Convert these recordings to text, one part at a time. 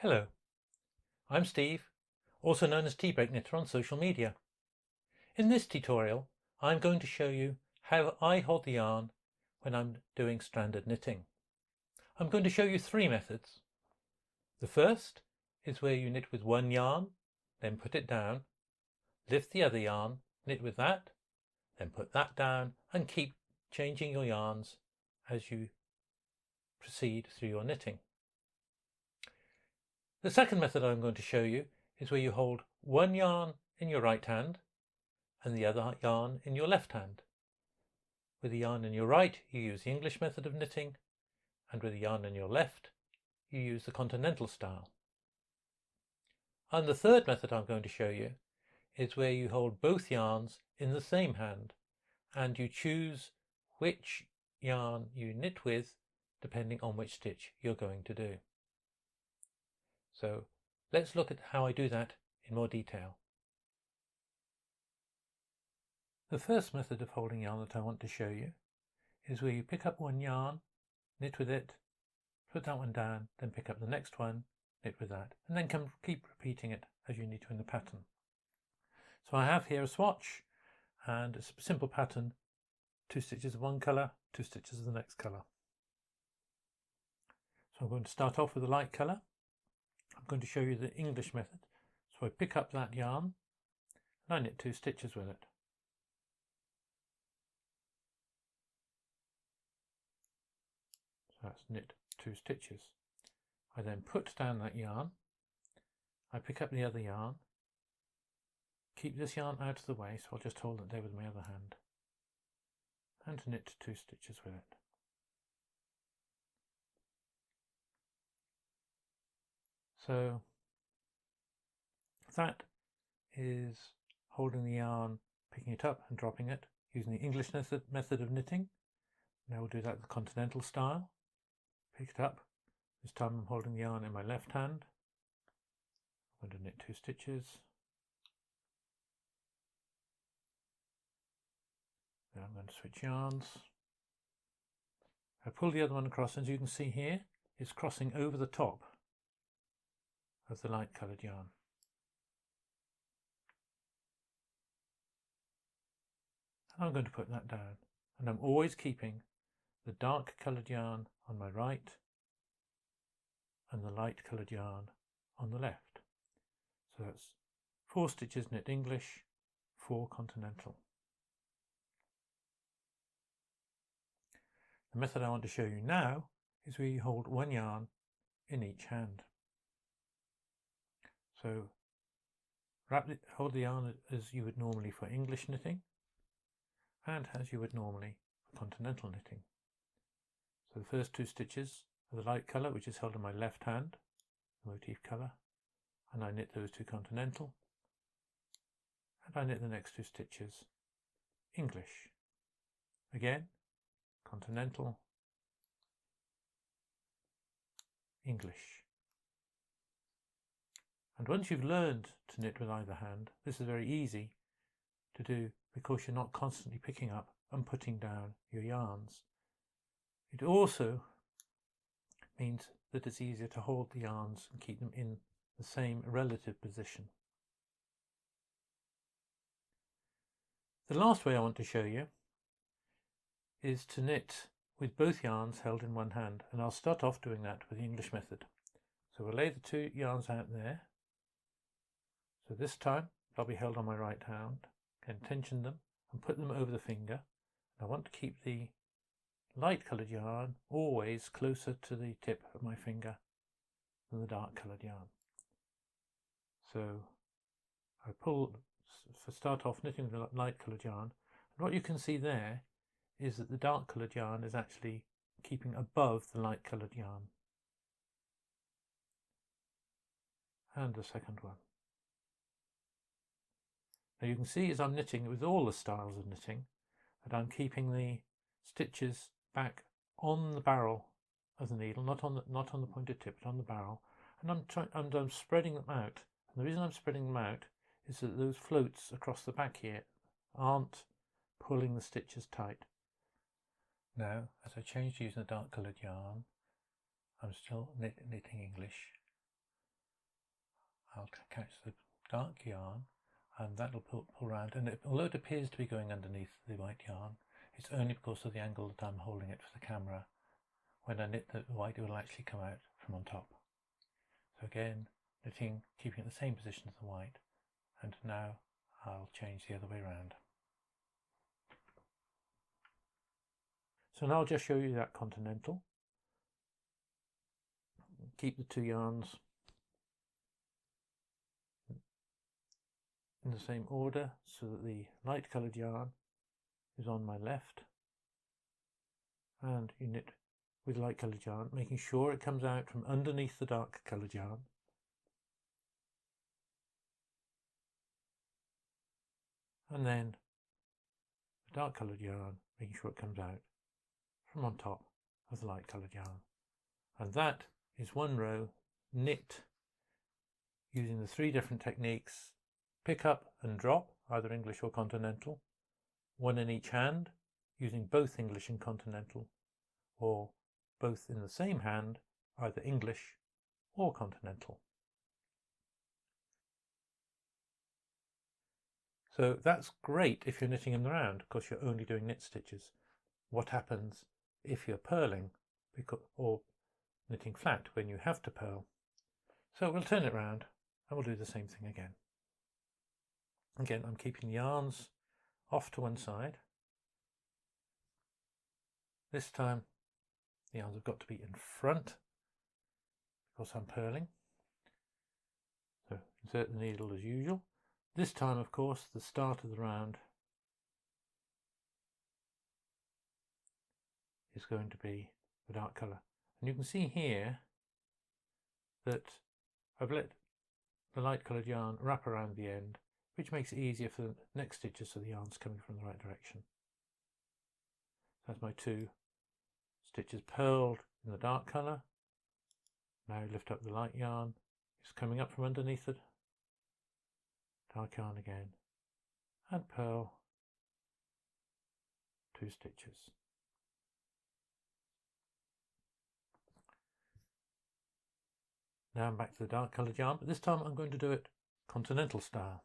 Hello, I'm Steve, also known as Tea-break knitter on social media. In this tutorial, I'm going to show you how I hold the yarn when I'm doing stranded knitting. I'm going to show you three methods. The first is where you knit with one yarn, then put it down, lift the other yarn, knit with that, then put that down, and keep changing your yarns as you proceed through your knitting. The second method I'm going to show you is where you hold one yarn in your right hand and the other yarn in your left hand. With the yarn in your right, you use the English method of knitting, and with the yarn in your left, you use the continental style. And the third method I'm going to show you is where you hold both yarns in the same hand and you choose which yarn you knit with depending on which stitch you're going to do. So let's look at how I do that in more detail. The first method of holding yarn that I want to show you is where you pick up one yarn, knit with it, put that one down, then pick up the next one, knit with that, and then keep repeating it as you need to in the pattern. So I have here a swatch, and it's a simple pattern, 2 stitches of one colour, 2 stitches of the next colour. So I'm going to start off with a light colour. I'm going to show you the English method. So I pick up that yarn and I knit 2 stitches with it. So that's knit 2 stitches. I then put down that yarn. I pick up the other yarn. Keep this yarn out of the way, so I'll just hold it there with my other hand. And knit 2 stitches with it. So that is holding the yarn, picking it up and dropping it using the English method of knitting. Now we'll do that the continental style. Pick it up. This time I'm holding the yarn in my left hand. I'm going to knit 2 stitches. Then I'm going to switch yarns. I pull the other one across, and as you can see here, it's crossing over the top of the light coloured yarn. And I'm going to put that down, and I'm always keeping the dark coloured yarn on my right and the light coloured yarn on the left. So that's 4 stitches knit English, 4 continental. The method I want to show you now is where you hold one yarn in each hand. So hold the yarn as you would normally for English knitting and as you would normally for continental knitting. So the first 2 stitches are the light colour, which is held in my left hand, the motif colour, and I knit those 2 continental, and I knit the next 2 stitches English. Again, continental, English. And once you've learned to knit with either hand, this is very easy to do because you're not constantly picking up and putting down your yarns. It also means that it's easier to hold the yarns and keep them in the same relative position. The last way I want to show you is to knit with both yarns held in one hand, and I'll start off doing that with the English method. So we'll lay the 2 yarns out there. So this time they'll be held on my right hand. Again, tension them and put them over the finger. I want to keep the light coloured yarn always closer to the tip of my finger than the dark coloured yarn. So I start off knitting the light coloured yarn, and what you can see there is that the dark coloured yarn is actually keeping above the light coloured yarn. And the second one. Now you can see as I'm knitting with all the styles of knitting that I'm keeping the stitches back on the barrel of the needle, not on the pointed tip, but on the barrel, and I'm spreading them out. And the reason I'm spreading them out is that those floats across the back here aren't pulling the stitches tight. Now, as I change to using a dark coloured yarn, I'm still knitting English. I'll catch the dark yarn, and that'll pull around, and although it appears to be going underneath the white yarn, it's only because of the angle that I'm holding it for the camera. When I knit the white, it will actually come out from on top. So again, knitting, keeping it the same position as the white, and now I'll change the other way around. So now I'll just show you that continental. Keep the two yarns in the same order so that the light coloured yarn is on my left, and you knit with light coloured yarn, making sure it comes out from underneath the dark coloured yarn. And then the dark coloured yarn, making sure it comes out from on top of the light coloured yarn. And that is one row knit using the three different techniques: pick up and drop, either English or continental, one in each hand using both English and continental, or both in the same hand, either English or continental. So that's great if you're knitting in the round, because you're only doing knit stitches. What happens if you're purling or knitting flat when you have to purl? So we'll turn it around and we'll do the same thing again. Again, I'm keeping the yarns off to one side. This time the yarns have got to be in front because I'm purling. So insert the needle as usual. This time, of course, the start of the round is going to be the dark colour. And you can see here that I've let the light coloured yarn wrap around the end, which makes it easier for the next stitches so the yarn's coming from the right direction. That's my two stitches purled in the dark colour. Now lift up the light yarn. It's coming up from underneath it. Dark yarn again, and purl two stitches. Now I'm back to the dark coloured yarn, but this time I'm going to do it continental style.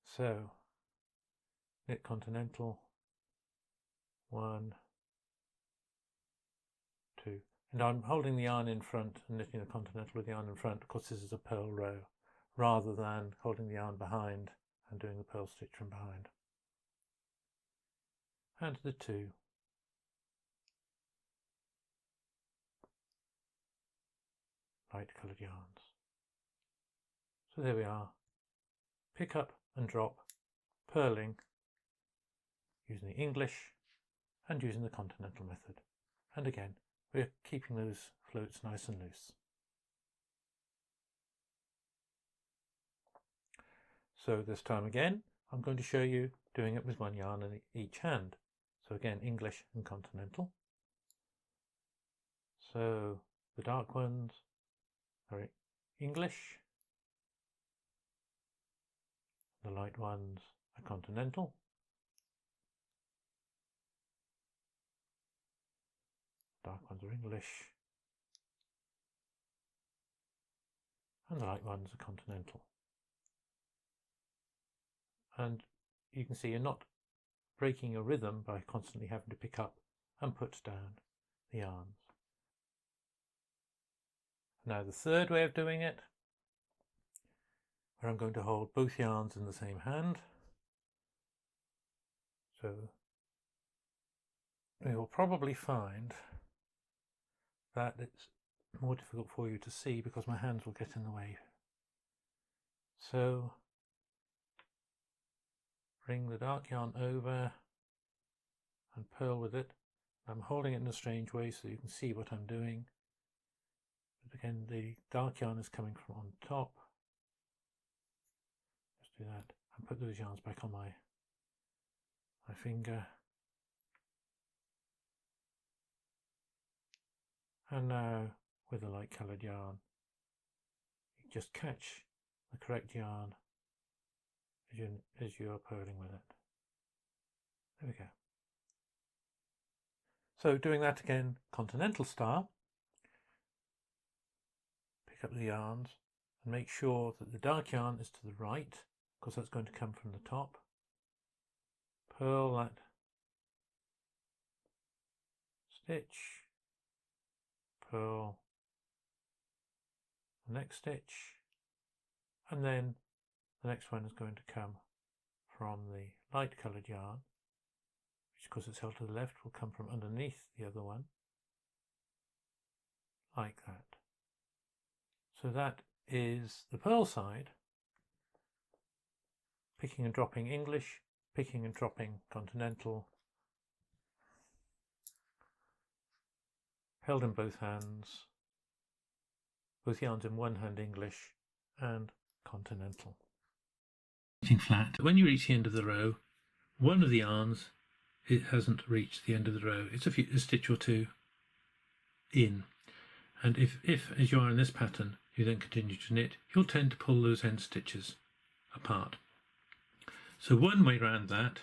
So knit continental, 1, 2, and I'm holding the yarn in front and knitting the continental with the yarn in front because this is a purl row, rather than holding the yarn behind and doing the purl stitch from behind. And the 2. Light coloured yarns. So there we are. Pick up and drop, purling, using the English and using the continental method. And again, we're keeping those floats nice and loose. So this time again, I'm going to show you doing it with one yarn in each hand. So again, English and continental. So the dark ones are English, the light ones are continental. Dark ones are English, and the light ones are continental. And you can see you're not breaking your rhythm by constantly having to pick up and put down the yarns. Now the third way of doing it, where I'm going to hold both yarns in the same hand. So you'll probably find that it's more difficult for you to see because my hands will get in the way. So bring the dark yarn over and purl with it. I'm holding it in a strange way so you can see what I'm doing. But again, the dark yarn is coming from on top. Just do that and put those yarns back on my finger. And now with the light coloured yarn, you just catch the correct yarn as you are purling with it. There we go. So doing that again, continental style. pick up the yarns and make sure that the dark yarn is to the right, because that's going to come from the top. Purl that stitch, purl the next stitch, and then the next one is going to come from the light coloured yarn, which, because it's held to the left, will come from underneath the other one, like that. So that is the purl side, picking and dropping English, picking and dropping continental, held in both hands, both yarns in one hand English and continental. Knitting flat. When you reach the end of the row, one of the yarns, it hasn't reached the end of the row. It's a stitch or two in. And if as you are in this pattern, you then continue to knit, you'll tend to pull those end stitches apart. So one way around that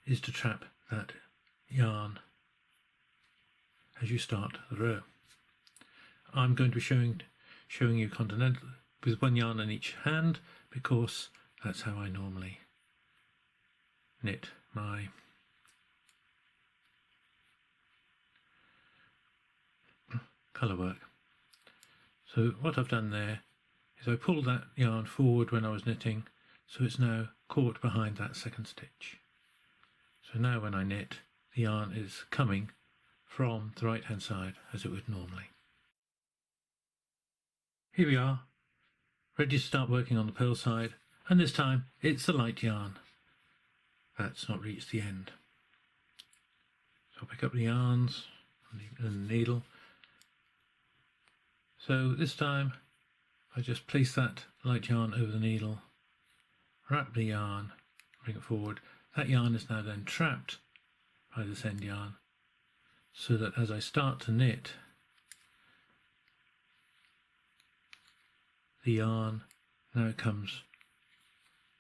is to trap that yarn as you start the row. I'm going to be showing you continental with one yarn in each hand, because that's how I normally knit my colour work. So what I've done there is I pulled that yarn forward when I was knitting, so it's now caught behind that second stitch. So now when I knit, the yarn is coming from the right hand side as it would normally. Here we are, ready to start working on the purl side, and this time it's the light yarn that's not reached the end. So I'll pick up the yarns and the needle. So this time I just place that light yarn over the needle, wrap the yarn, bring it forward. That yarn is now then trapped by this end yarn, so that as I start to knit, the yarn now comes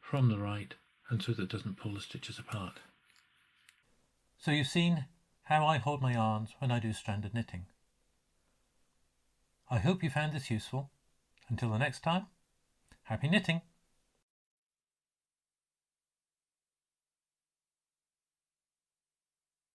from the right, and so that it doesn't pull the stitches apart. So you've seen how I hold my yarns when I do stranded knitting. I hope you found this useful. Until the next time, happy knitting!